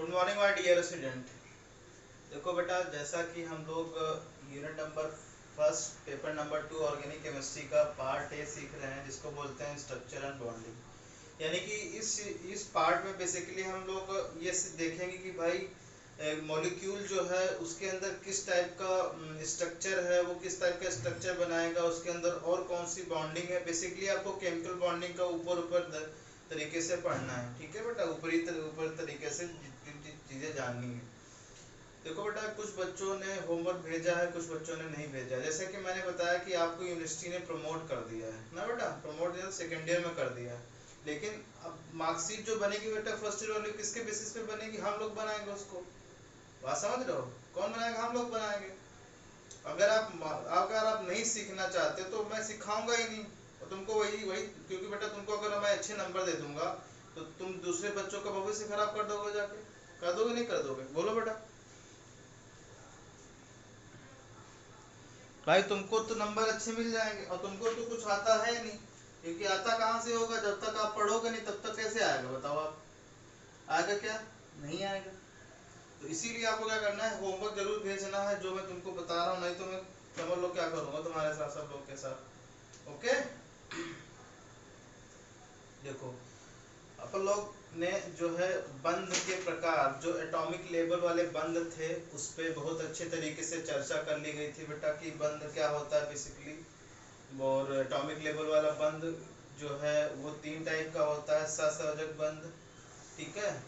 Good morning my dear student. देखो बेटा, जैसा कि हम लोग unit number first paper number 2 organic chemistry का पार्ट ए सीख रहे हैं, जिसको बोलते हैं स्ट्रक्चर एंड बॉन्डिंग। यानी कि इस पार्ट में बेसिकली हम लोग ये देखेंगे कि भाई मॉलिक्यूल जो है उसके अंदर किस टाइप का स्ट्रक्चर है, वो किस टाइप का स्ट्रक्चर बनाएगा, उसके अंदर और कौन सी बॉन्डिंग है। बेसिकली आपको केमिकल बॉन्डिंग का ऊपर तरीके से पढ़ना है, ठीक है बेटा, ऊपर तरीके से चीज़ें जाननी है। देखो बेटा, कुछ बच्चों ने होमवर्क भेजा है, कुछ बच्चों ने नहीं भेजा है। जैसे कि मैंने बताया कि आपको यूनिवर्सिटी ने प्रमोट कर दिया है ना बेटा, प्रमोट सेकेंड ईयर में कर दिया है। लेकिन अब मार्कशीट जो बनेगी बेटा फर्स्ट ईयर वाली, किसके बेसिस पे बनेगी? हम लोग बनाएंगे उसको। बात समझ रहे हो? कौन बनाएगा? हम लोग बनाएंगे। अगर आप नहीं सीखना चाहते तो मैं सिखाऊंगा ही नहीं, और तुमको वही वही क्योंकि बेटा तुमको अगर मैं अच्छे नंबर दे दूंगा तो तुम दूसरे बच्चों का भविष्य खराब कर दोगे, जाके कर दोगे नहीं कर दोगे? बोलो बेटा भाई, तुमको तो नंबर अच्छे मिल जाएंगे और तुमको तो कुछ आता है नहीं, क्योंकि आता कहाँ से होगा? जब तक आप पढ़ोगे नहीं तब तक कैसे आएगा बताओ? आप आएगा क्या? नहीं आएगा। तो इसीलिए आपको क्या करना है, होमवर्क जरूर भेजना है जो मैं तुमको बता रहा हूँ, नहीं तो मैं समझ लो क्या करूँगा तुम्हारे साथ, सब लोग के साथ। ओके, देखो अपन लोग ने जो है बंध के प्रकार, जो एटॉमिक लेवल वाले बंध थे उस पर बहुत अच्छे तरीके से चर्चा कर ली गई थी बेटा कि बंध क्या होता है बेसिकली। और एटॉमिक लेवल वाला बंध जो है वो 3 टाइप का होता है: सहसंयोजक बंध, ठीक है,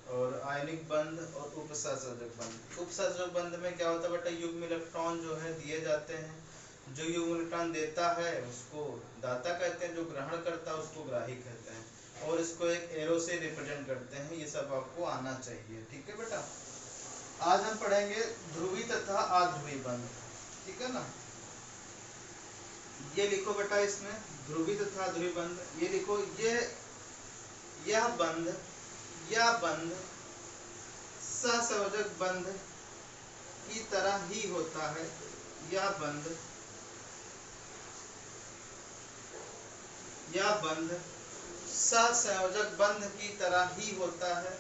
और आयनिक बंध और उपसहसंयोजक बंध। उपसहसंयोजक बंध में क्या होता है बेटा, युग्म इलेक्ट्रॉन जो है दिए जाते हैं। जो युग्म इलेक्ट्रॉन देता है उसको दाता कहते हैं, जो ग्रहण करता है उसको ग्राही कहते हैं, और इसको एक एरो से रिप्रेजेंट करते हैं। ये सब आपको आना चाहिए, ठीक है बेटा। आज हम पढ़ेंगे ध्रुवी तथा अध्रुवी बंध, ठीक है ना। ये लिखो बेटा, इसमें ध्रुवी तथा अध्रुवी बंध ये लिखो। यह बंध सहसंयोजक बंध की तरह ही होता है। यह बंध सहसंयोजक बंध की तरह ही होता है,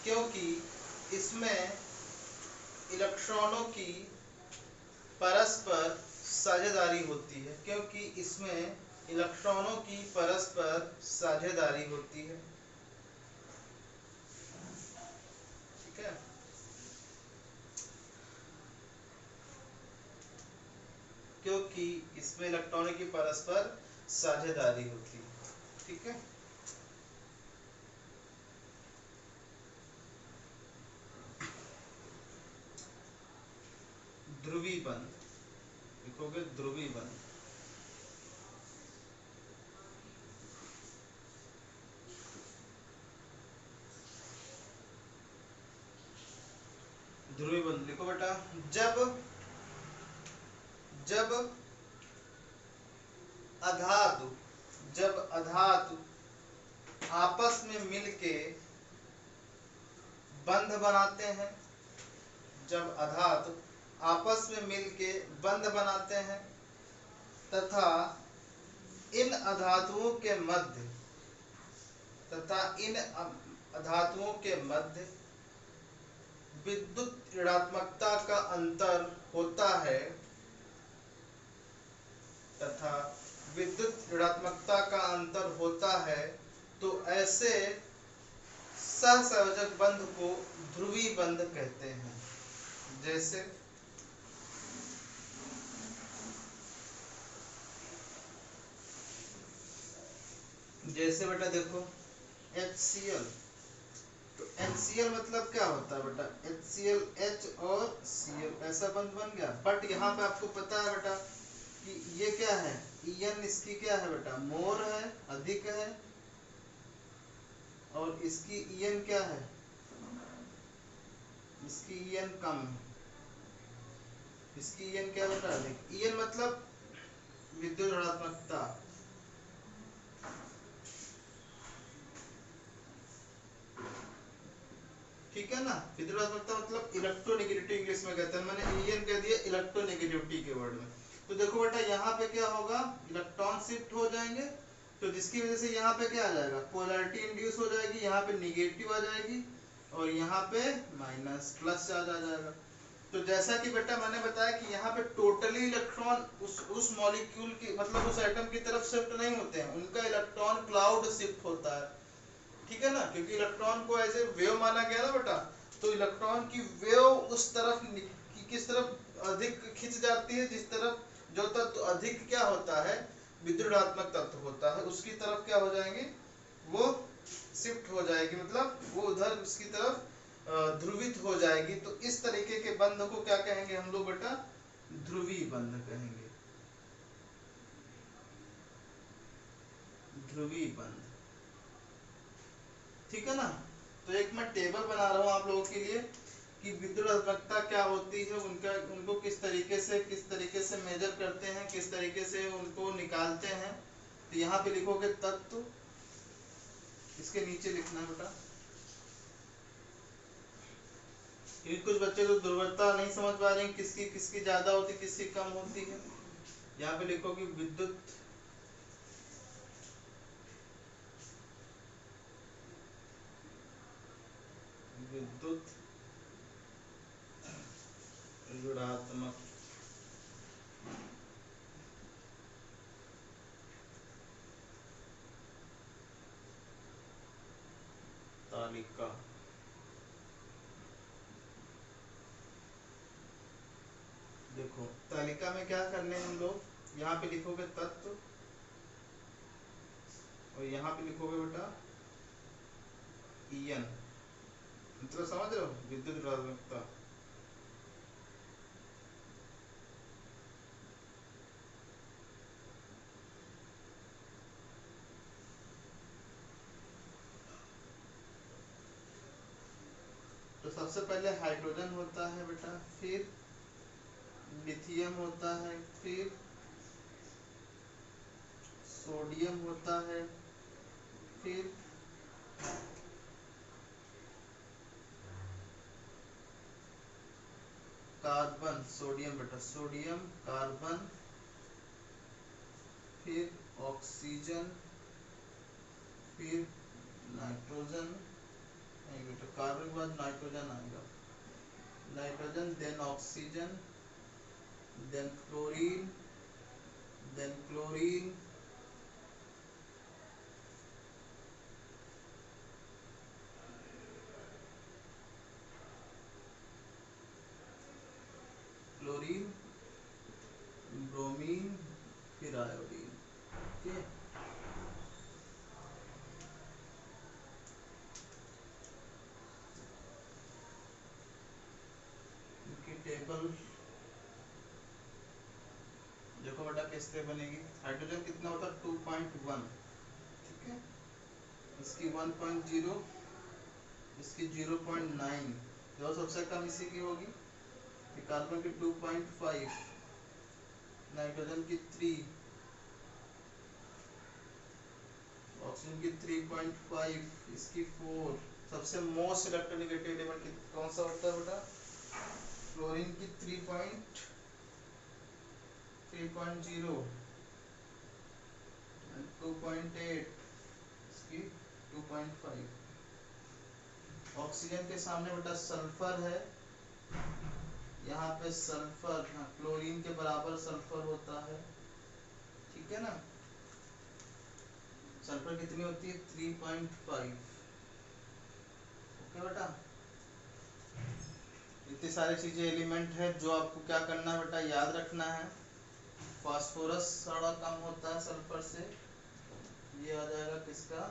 क्योंकि इसमें इलेक्ट्रॉनों की परस्पर साझेदारी होती है। ठीक है। क्योंकि इसमें इलेक्ट्रॉनों की परस्पर साझेदारी होती है, ठीक है। ध्रुवी बंध लिखोगे, ध्रुवी बंध। ध्रुवी बंध लिखो बेटा। जब अधातु आपस में मिलके बंध बनाते हैं, तथा इन अधातुओं के मध्य विद्युत ऋणात्मकता का अंतर होता है, तो ऐसे सहसंयोजक बंध को ध्रुवी बंध कहते हैं। जैसे बेटा देखो HCl, तो HCl मतलब क्या होता है बेटा? HCl H और Cl, ऐसा बंध बन गया। बट यहाँ पे आपको पता है बेटा कि ये क्या है, En इसकी क्या है बेटा? मोर है, अधिक है, और इसकी En क्या है? इसकी En कम है। इसकी En क्या बेटा? अधिक। En मतलब विद्युत ऋणात्मकता, ठीक है ना। विद्युत ऋणात्मकता मतलब इलेक्ट्रोनेगेटिविटी इंग्लिश में कहते हैं। मैंने En कह दिया इलेक्ट्रोनेगेटिविटी के वर्ड में। तो देखो बेटा यहाँ पे क्या होगा, इलेक्ट्रॉन शिफ्ट हो जाएंगे तो जिसकी वजह से यहाँ पे क्या आ जाएगा, पोलैरिटी इंड्यूस हो जाएगी, यहाँ पे निगेटिव आ जाएगी और यहाँ पे माइनस प्लस चार्ज आ जाएगा। तो जैसा कि बेटा मैंने बताया कि यहाँ पे टोटली इलेक्ट्रॉन उस मॉलिक्यूल की मतलब उस एटम की तरफ शिफ्ट नहीं होते हैं, उनका इलेक्ट्रॉन क्लाउड शिफ्ट होता है, ठीक है ना, क्योंकि इलेक्ट्रॉन को एज ए वेव माना गया ना बेटा। तो इलेक्ट्रॉन की वेव उस तरफ किस तरफ अधिक खिंच जाती है, जिस तरफ जो तत्व अधिक क्या होता है, विद्युतात्मक तत्व होता है, उसकी तरफ क्या हो जाएंगे, वो शिफ्ट हो जाएगी, मतलब वो उधर उसकी तरफ ध्रुवित हो जाएगी। तो इस तरीके के बंध को क्या कहेंगे हम लोग बेटा, ध्रुवीय बंध कहेंगे, ध्रुवीय बंध, ठीक है ना। तो एक मैं टेबल बना रहा हूँ आप लोगों के लिए कि विद्युतात्मकता क्या होती है, उनको किस तरीके से मेजर करते हैं, किस तरीके से उनको निकालते हैं। तो यहाँ पे लिखोगे तत्व, इसके नीचे लिखना है बेटा, क्योंकि कुछ बच्चे तो ध्रुवता नहीं समझ पा रहे हैं, किसकी किसकी ज्यादा होती है, किसकी कम होती है। यहाँ पे लिखोगे विद्युत विद्युत ऋणात्मक तालिका। देखो तालिका में क्या करने हैं हम लोग, यहाँ पे लिखोगे तत्व और यहाँ पे लिखोगे बेटा ईएन, मतलब समझ रहे हो, विद्युत ऋणात्मकता। तो सबसे पहले हाइड्रोजन होता है बेटा, फिर लिथियम होता है, फिर सोडियम होता है, फिर कार्बन, सोडियम बेटा, सोडियम कार्बन, फिर ऑक्सीजन, फिर नाइट्रोजन, नहीं बेटा कार्बन के बाद नाइट्रोजन आएगा, nitrogen then oxygen, then chlorine, then chlorine, chlorine, bromine, फिर आयोडीन, ठीक है। इनकी टेबल देखो बेटा किस तरह बनेगी। हाइड्रोजन कितना होता है 2.1, ठीक है, इसकी 1.0, इसकी 0.9, जो सबसे कम इसी की होगी। कार्बन की 2.5, नाइट्रोजन की 3, ऑक्सीजन की 3.5, इसकी 4। सबसे मोस्ट इलेक्ट्रोनेगेटिव एलिमेंट कौन सा होता है बेटा, क्लोरीन की 3.0, 2.8, इसकी 2.5। ऑक्सीजन के सामने बेटा सल्फर है, यहाँ पे सल्फर, हाँ क्लोरीन के बराबर सल्फर होता है, ठीक है ना। सल्फर कितनी होती है 3.5, ओके बेटा। इतनी सारी चीजें एलिमेंट है जो आपको क्या करना है बेटा, याद रखना है। फास्फोरस थोड़ा कम होता है सल्फर से, ये आ जाएगा किसका,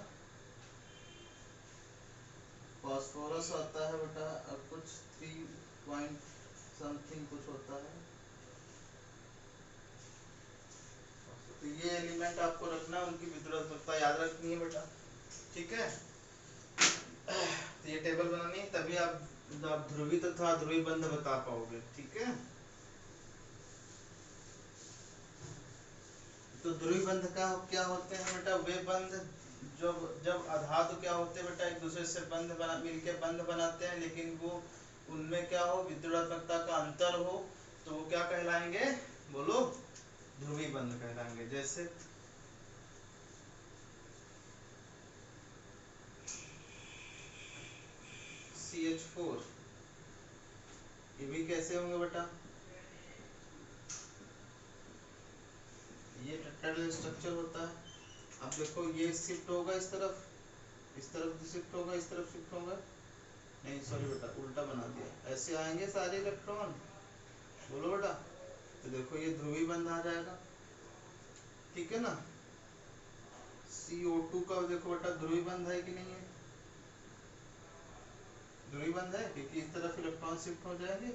फास्फोरस आता है बेटा कुछ 3 पॉइंट समथिंग कुछ होता है। तो ये एलिमेंट आपको रखना है, उनकी विद्युतात्मकता याद रखनी है बेटा, ठीक है। तो ये टेबल बनानी है, तभी आप ध्रुवी तथा ध्रुवी बंध बता पाओगे, ठीक है। तो ध्रुवी बंध का क्या होते हैं बेटा, वे बंध जब जब अधातु क्या होते हैं बेटा, एक दूसरे से मिलके बंध बनाते हैं, लेकिन वो उनमें क्या हो, विद्युतात्मकता का अंतर हो, तो वो क्या कहलाएंगे, बोलो, ध्रुवी बंध कहलाएंगे। जैसे CH4, ये भी कैसे होंगे बेटा, ये टेट्राहेड्रल स्ट्रक्चर होता है। अब देखो ये शिफ्ट होगा इस तरफ शिफ्ट होगा, इस तरफ शिफ्ट होगा, नहीं सॉरी बेटा उल्टा बना दिया, ऐसे आएंगे सारे इलेक्ट्रॉन, बोलो बेटा, तो देखो ये ध्रुवीय बंध आ जाएगा, ठीक है ना। CO2 का देखो बेटा ध्रुवीय बंध है कि नहीं है, ध्रुवीय बंध है, क्योंकि इस तरफ इलेक्ट्रॉन शिफ्ट हो जाएंगे,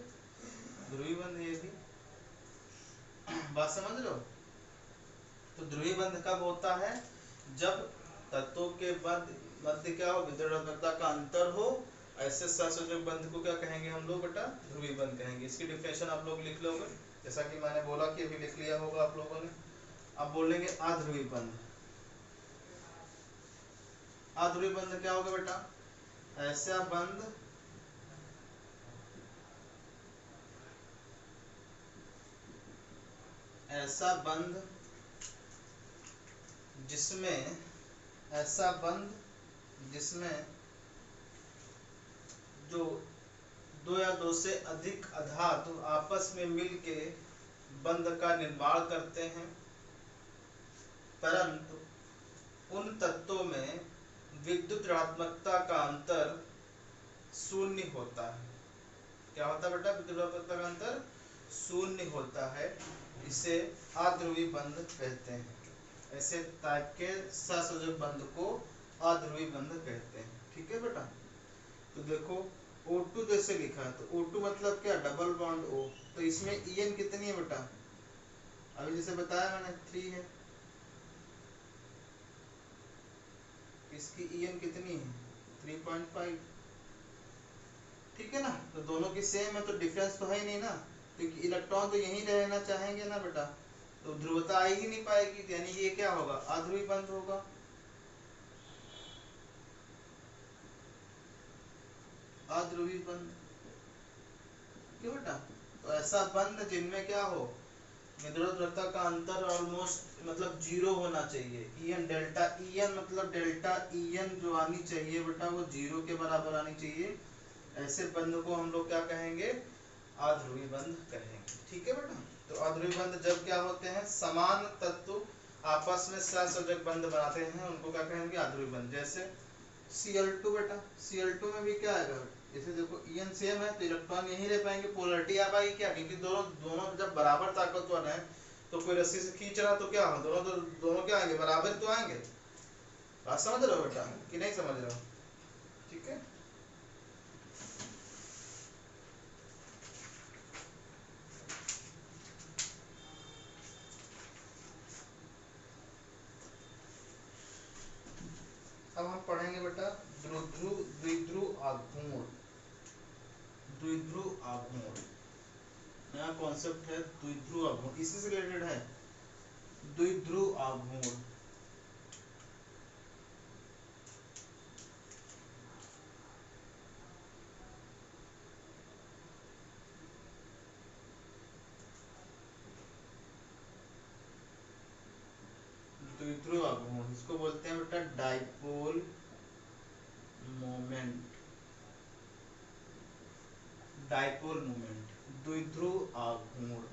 ध्रुवीय बंध है ये भी, बात समझ रहे हो। तो ध्रुवीय बंध कब होता है, जब तत्वों के मध्य क्या हो, विद्युदात्मकता का अंतर हो, ऐसे सहसंयोजक बंध को क्या कहेंगे हम लोग बेटा, ध्रुवीय बंध कहेंगे। इसकी डिफिनेशन आप लोग लिख लोगे, जैसा कि मैंने बोला कि अभी लिख लिया होगा आप लोगों ने। अब बोलेंगे अध्रुवीय बंध। अध्रुवीय बंध क्या होगा बेटा, ऐसा बंध जिसमें जो दो या दो से अधिक अधातु आपस में मिलके बंध का निर्माण करते हैं, परंतु उन तत्वों में विद्युत ऋणात्मकता का अंतर शून्य होता है। क्या होता है बेटा, विद्युत ऋणात्मकता का अंतर शून्य होता है, इसे अध्रुवीय बंध कहते हैं। ऐसे टाइप के सहसंयोजक बंध को अध्रुवीय बंध कहते हैं, ठीक है बेटा। तो देखो O2 जैसे लिखा है, तो O2 मतलब क्या, डबल बॉन्ड O, तो इसमें En कितनी है बेटा, अभी जैसे बताया मैंने 3 है, इसकी En कितनी है 3.5, ठीक है ना। तो दोनों की सेम है तो डिफरेंस तो है ही नहीं ना, क्योंकि इलेक्ट्रॉन तो यहीं रहना चाहेंगे ना बेटा, तो ध्रुवता आ ही नहीं पाएगी, यानी ये क्या होगा, अध्रुवीय बंध होगा। अध्रुवीय बंध क्यों बेटा, तो ऐसा बंध जिनमें क्या हो, विद्युत का अंतर ऑलमोस्ट मतलब जीरो होना चाहिए, En डेल्टा En मतलब डेल्टा En जो आनी चाहिए बेटा वो जीरो के बराबर आनी चाहिए, ऐसे बंध को हम लोग क्या कहेंगे, अध्रुवीय बंध कहेंगे, ठीक है बेटा। तो अध्रुवीय बंध जब क्या होते हैं, समान तत्व आपस में सहसंयोजक बंध बनाते हैं, उनको क्या कहेंगे, अध्रुवीय बंध। जैसे Cl2 बेटा, Cl2 में भी क्या आएगा, जैसे देखो En सेम है तो इलेक्ट्रॉन यहीं रह पाएंगे, पोलरिटी आ पाएगी क्या, क्योंकि दोनों जब बराबर ताकतवर हैं तो कोई रस्सी से खींच रहा तो क्या हो, दोनों क्या आएंगे, बराबर तो आएंगे। बात समझ रहे हो बेटा कि नहीं समझ रहे हो, ठीक है। अब हम पढ़ेंगे बेटा द्विध्रुव आघूर्ण, द्विध्रुव आघूर्ण नया कॉन्सेप्ट है, द्विध्रुव आघूर्ण इसी से रिलेटेड है, द्विध्रुव आघूर्ण। द्विध्रुव आघूर्ण इसको बोलते हैं बेटा डाइपोल मोमेंट, डाइपोल मोमेंट, द्विध्रुव आघूर्ण।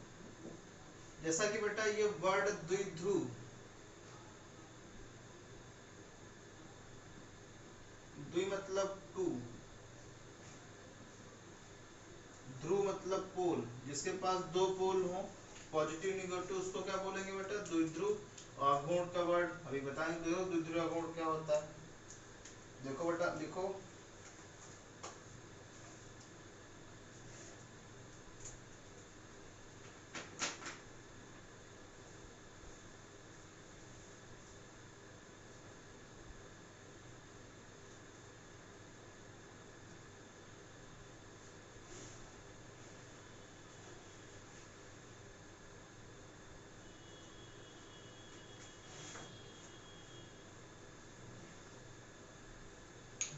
जैसा कि बेटा ये वर्ड द्विध्रुव, द्वि मतलब टू, ध्रुव मतलब पोल, जिसके पास दो पोल हो, पॉजिटिव निगेटिव, उसको क्या बोलेंगे बेटा, द्विध्रुव। आघूर्ण का वर्ड अभी बताएंगे, द्विध्रुव आघूर्ण क्या होता है, देखो बेटा लिखो,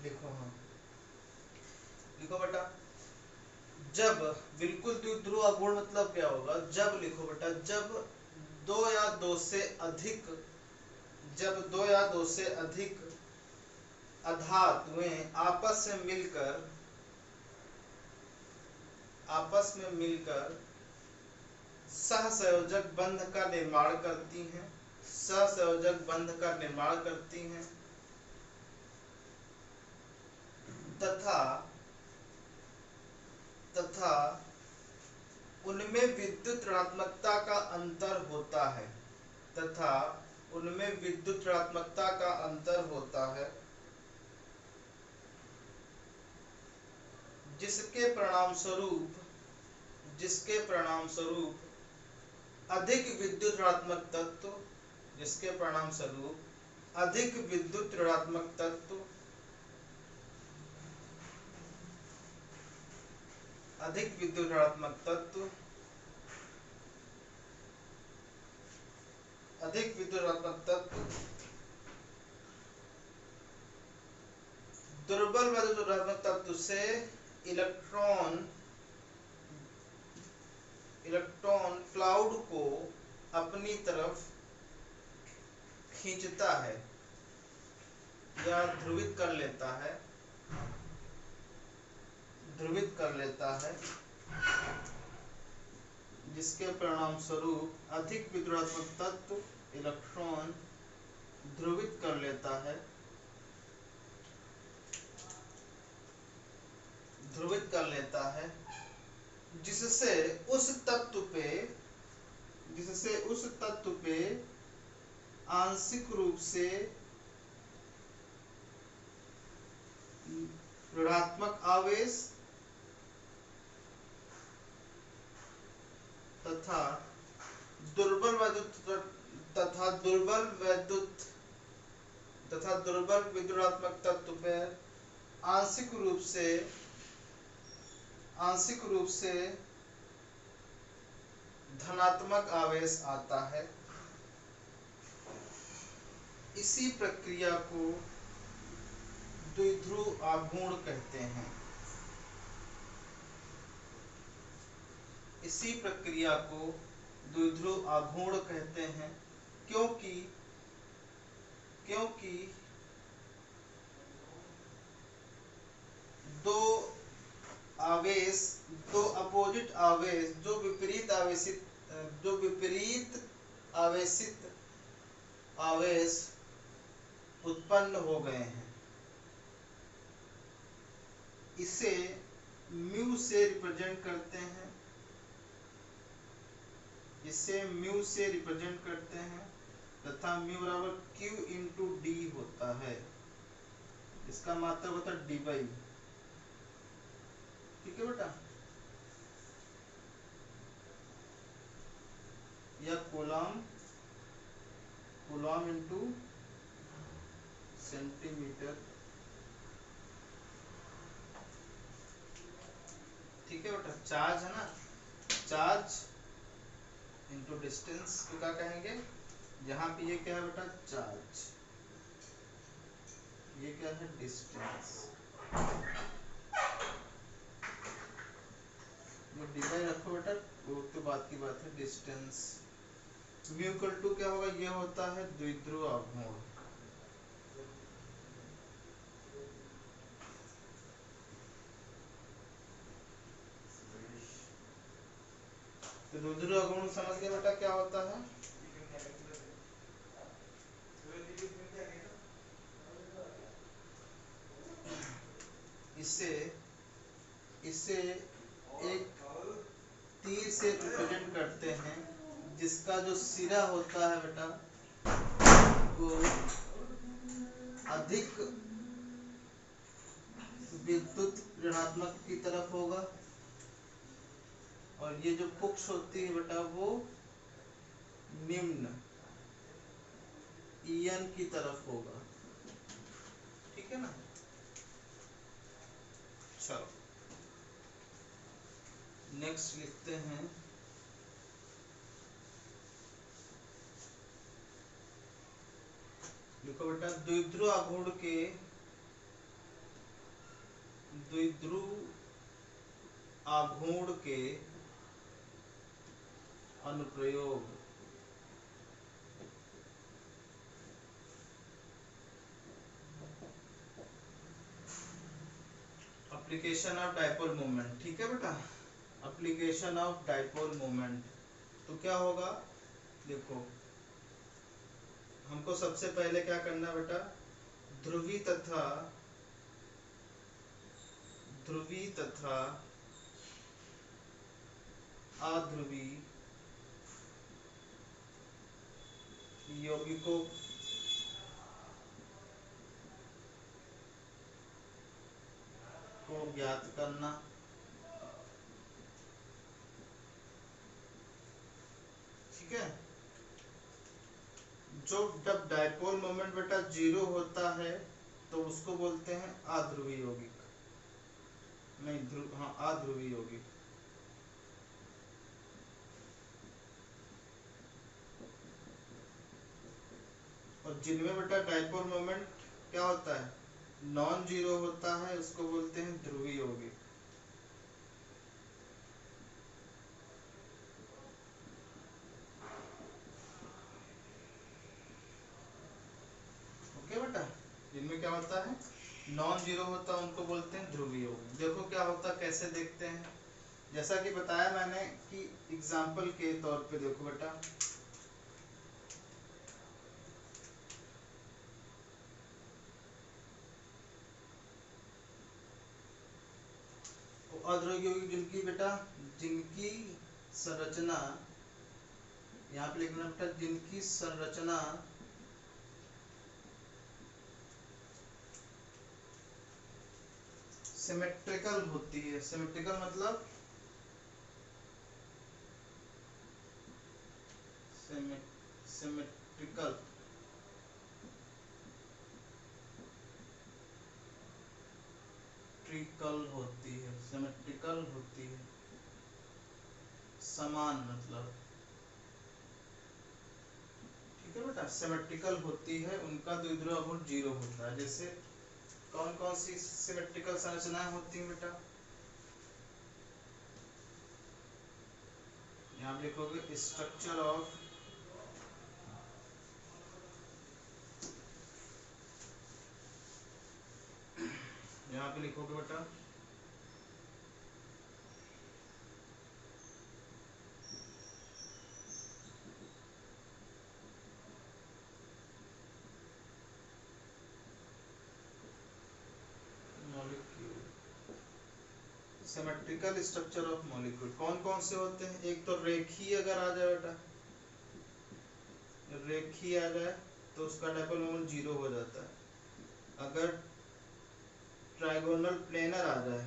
लिखो, हाँ लिखो बेटा, जब बिल्कुल द्विध्रुव आघूर्ण मतलब क्या होगा, जब लिखो बेटा, जब दो या दो से अधिक, जब दो या दो से अधिक अधातुएं आपस में मिलकर आपस में मिलकर सहसंयोजक बंध का निर्माण करती हैं, सहसंयोजक बंध का निर्माण करती हैं तथा तथा उनमें विद्युत ऋणात्मकता का अंतर होता है, तथा उनमें विद्युत ऋणात्मकता का अंतर होता है, जिसके परिणाम स्वरूप अधिक विद्युत ऋणात्मक तत्व जिसके परिणाम स्वरूप अधिक विद्युत ऋणात्मक तत्व अधिक विद्युत ऋणात्मक तत्व अधिक विद्युत ऋणात्मक तत्व दुर्बल विद्युत ऋणात्मक तत्व से इलेक्ट्रॉन क्लाउड को अपनी तरफ खींचता है या ध्रुवित कर लेता है, जिसके परिणाम स्वरूप अधिक विद्युतात्मक तत्व इलेक्ट्रॉन ध्रुवित कर लेता है, जिससे उस तत्व पे आंशिक रूप से ऋणात्मक आवेश तथा दुर्बल विद्युतात्मक तत्व पर आंशिक रूप से धनात्मक आवेश आता है। इसी प्रक्रिया को द्विध्रुव आघूर्ण कहते हैं। इसी प्रक्रिया को द्विध्रुव आघूर्ण कहते हैं क्योंकि दो अपोजिट आवेश जो विपरीत आवेशित आवेश उत्पन्न हो गए हैं। इसे म्यू से रिप्रेजेंट करते हैं तथा म्यू बराबर Q इंटू डी होता है। इसका मात्रक होता है डी बाई। ठीक है बेटा, या कूलम इंटू सेंटीमीटर। ठीक है बेटा, चार्ज है ना, चार्ज इंटू डिस्टेंस को क्या कहेंगे, यहाँ पे ये क्या है बेटा, चार्ज, ये क्या है, डिस्टेंस। ये डिवाइड रखो बेटा, वो तो बात की बात है, डिस्टेंस। म्यू इक्वल टू क्या होगा, ये होता है द्विध्रुव आघूर्ण। तो द्विध्रुव आघूर्ण समझ गए बेटा क्या होता है। इसे एक तीर से रिप्रेजेंट करते हैं, जिसका जो सिरा होता है बेटा वो अधिक विद्युत ऋणात्मक की तरफ होगा और ये जो पुक्ष होती है बेटा वो निम्न ईएन की तरफ होगा। ठीक है ना। चलो नेक्स्ट लिखते हैं, देखो बेटा, द्विध्रुव आघूर्ण के अनुप्रयोग। Application of dipole moment. ठीक है बेटा, एप्लीकेशन ऑफ डाइपोल मोमेंट। तो क्या होगा, देखो हमको सबसे पहले क्या करना बेटा, ध्रुवी तथा अध्रुवी यौगिकों को ज्ञात करना। ठीक है, जो जब डाइपोल मोमेंट बेटा जीरो होता है तो उसको बोलते हैं अध्रुवी यौगिक, नहीं ध्रुव, हाँ अध्रुवी यौगिक। और जिनमें बेटा डाइपोल मोमेंट क्या होता है, नॉन जीरो होता है, उसको बोलते हैं ध्रुवीय यौगिक। ओके बेटा, जिनमें क्या होता है नॉन जीरो होता है उनको बोलते हैं ध्रुवीय यौगिक। देखो क्या होता है, कैसे देखते हैं, जैसा कि बताया मैंने कि एग्जाम्पल के तौर पे देखो बेटा, अध्रुवीय यौगिक जिनकी बेटा, जिनकी संरचना, यहाँ पे लिखना बेटा जिनकी संरचना सिमेट्रिकल होती है। सिमेट्रिकल मतलब सिमेट्रिकल ट्रिकल होती है, सिमेट्रिकल होती है, समान मतलब। ठीक है बेटा, सिमेट्रिकल होती है, उनका द्विध्रुव गुण जीरो होता है। जैसे कौन कौन सी सिमेट्रिकल संरचनाएं होती हैं बेटा, यहाँ पे लिखोगे स्ट्रक्चर ऑफ, यहाँ पे लिखोगे बेटा molecule, symmetrical structure of molecule कौन कौन से होते हैं। एक तो रेखीय अगर आ जाए बेटा, रेखीय आ जाए तो उसका डाइपोल मोमेंट जीरो हो जाता है। अगर ट्राइगोनल प्लेनर आ जाए,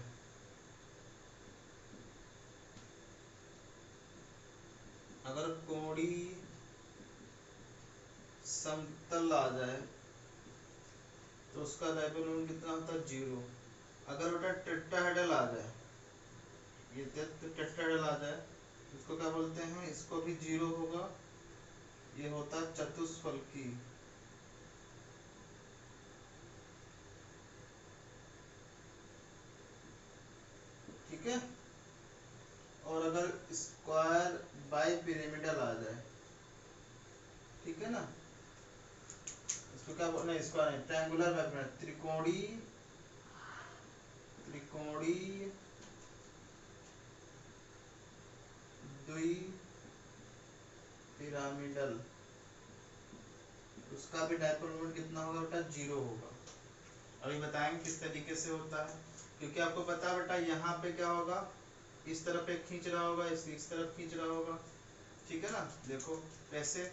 अगर कोणीय समतल आ जाए तो उसका डाइपोल मोमेंट कितना होता है, जीरो। अगर बेटा टेट्राहेड्रल आ जाए, ये टेट्राहेड्रल आ जाए, इसको क्या बोलते हैं, इसको भी जीरो होगा। ये होता है चतुष्फलकी। ठीक है, और अगर स्क्वायर बाई पिरामिडल आ जाए, ठीक है ना, इसको क्या बोलना, स्क्वायर नहीं, ट्रायंगुलर बाई पिरामिडल, त्रिकोणीय, त्रिकोणीय द्वि पिरामिडल, उसका भी डाइपोल मोमेंट कितना होगा बेटा, जीरो होगा। अभी बताएंगे किस तरीके से होता है, क्योंकि आपको पता है बेटा यहाँ पे क्या होगा, इस तरफ एक खींच रहा होगा, इस तरफ खींच रहा होगा। ठीक है ना, देखो ऐसे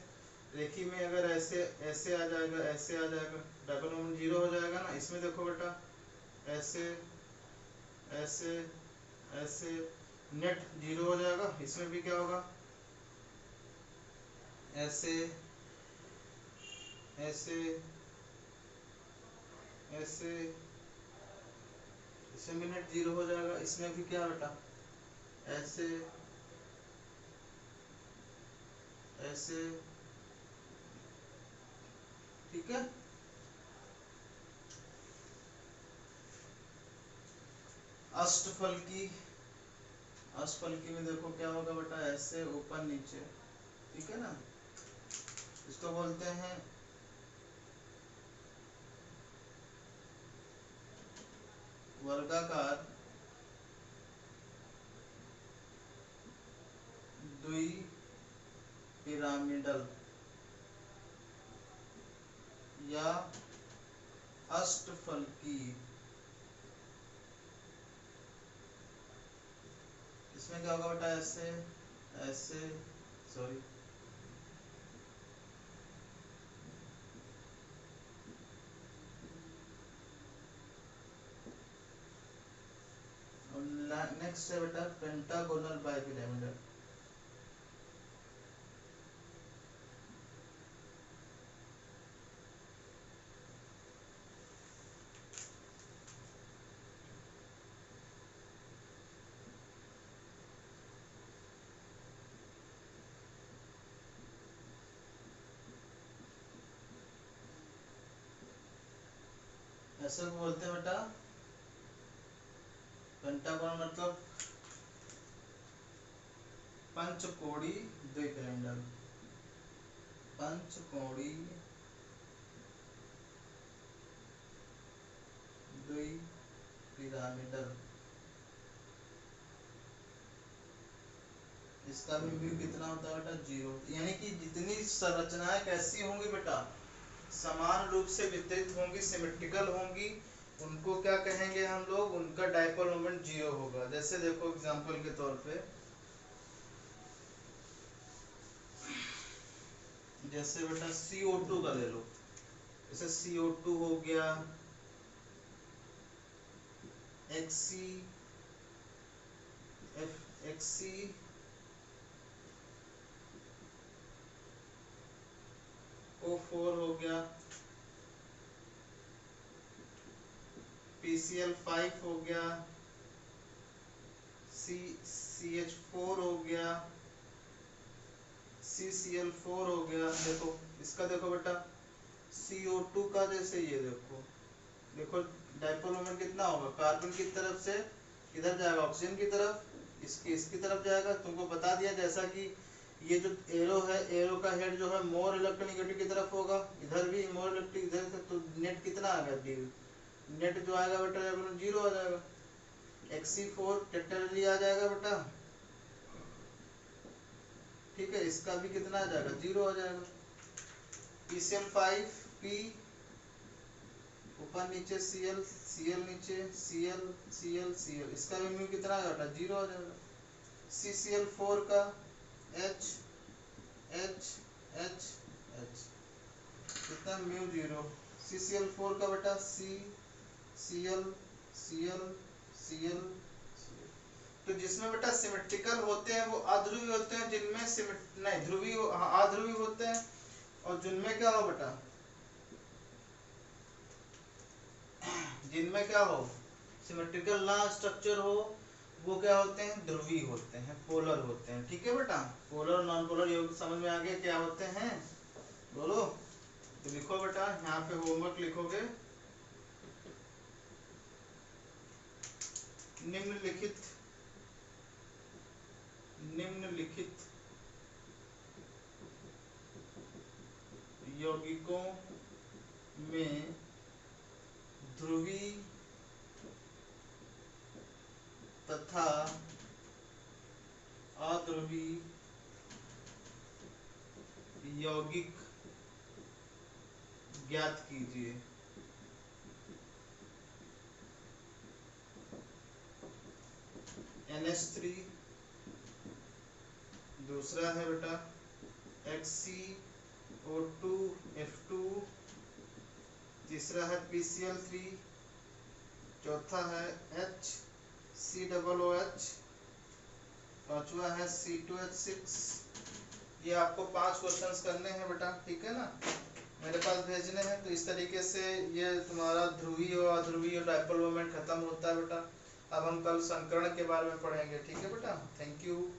रेखी में अगर ऐसे ऐसे आ जाएगा, ऐसे आ जाएगा, डाइपोल मोमेंट जीरो हो जाएगा ना। इसमें देखो बेटा ऐसे ऐसे ऐसे, नेट जीरो हो जाएगा। इसमें भी क्या होगा, ऐसे ऐसे ऐसे, इसमें भी नेट जीरो हो जाएगा। इसमें भी क्या बेटा, ऐसे ऐसे, ठीक है। अष्टफलकी, अष्टफलकी में देखो क्या होगा बेटा, ऐसे ऊपर नीचे, ठीक है ना, इसको बोलते हैं वर्गाकार पिरामिडल या अष्टफलकी। इसमें क्या होगा बेटा, ऐसे ऐसे सॉरी नेक्स्ट है बेटा पेंटागोनल बाइपिरामिडल। ऐसे बोलते हैं बेटा पेंटागोन मतलब पंचकोड़ी द्विपिरामिडल। पंचकोड़ी द्विपिरामिडल। इसका भी व्यू कितना होता है बेटा, 0। यानी कि जितनी संरचनाएं कैसी होंगी बेटा, समान रूप से वितरित होंगी, सिमेट्रिकल होंगी, उनको क्या कहेंगे हम लोग, उनका डायपोल मोमेंट 0 होगा। जैसे देखो एग्जांपल के तौर पे, जैसे बेटा CO2 का ले लो। जैसे CO2 हो गया, HCO4 हो गया, PCl5 हो गया, CH4 हो गया, CCl4 हो गया। देखो इसका देखो बेटा CO2 का, जैसे ये देखो देखो डायपोल मोमेंट कितना होगा, कार्बन की तरफ से किधर जाएगा, ऑक्सीजन की तरफ, इसकी तरफ जाएगा। तुमको बता दिया जैसा कि ये जो एरो है, एरो का हेड जो है मोर इलेक्ट्रोनेगेटिव की तरफ होगा, इधर भी मोर इलेक्ट्रिक, इधर से तो नेट कितना आ गया, डी नेट जो आएगा बेटा 0 आ जाएगा। Xe4 टेट्राहेड्रली आ जाएगा बेटा, ठीक है, इसका भी कितना आ जाएगा, 0 आ जाएगा। PCl5 P ऊपर नीचे Cl, Cl नीचे Cl, Cl, Cl, इसका भी म्यू कितना आ जाएगा, 0 आ जाएगा। CCl4 का H H H H कितना, म्यू 0। CCl4 का बेटा C Cl Cl Cl। तो जिसमें बेटा सिमेट्रिकल होते हैं वो अध्रुवी होते हैं, जिनमें नहीं ध्रुवी अध्रुवी होते हैं, और जिनमें क्या हो बेटा, जिनमें क्या हो, सिमेट्रिकल ना स्ट्रक्चर हो, वो क्या होते हैं, ध्रुवीय होते हैं, पोलर होते हैं। ठीक है बेटा, पोलर और नॉन पोलर योग समझ में आ गया क्या होते हैं, बोलो। तो लिखो बेटा, यहाँ पे होमवर्क लिखोगे, निम्नलिखित यौगिकों में ध्रुवीय तथा अध्रुवीय यौगिक ज्ञात कीजिए। NH3, दूसरा है बेटा HCO2F2, तीसरा है PCl3, चौथा है HCOOH, पांचवा है C2H6। ये आपको 5 क्वेश्चंस करने हैं बेटा, ठीक है ना, मेरे पास भेजने हैं। तो इस तरीके से ये तुम्हारा ध्रुवीय और अध्रुवीय डायपोल मोमेंट खत्म होता है बेटा। अब हम कल संकरण के बारे में पढ़ेंगे, ठीक है बेटा, थैंक यू।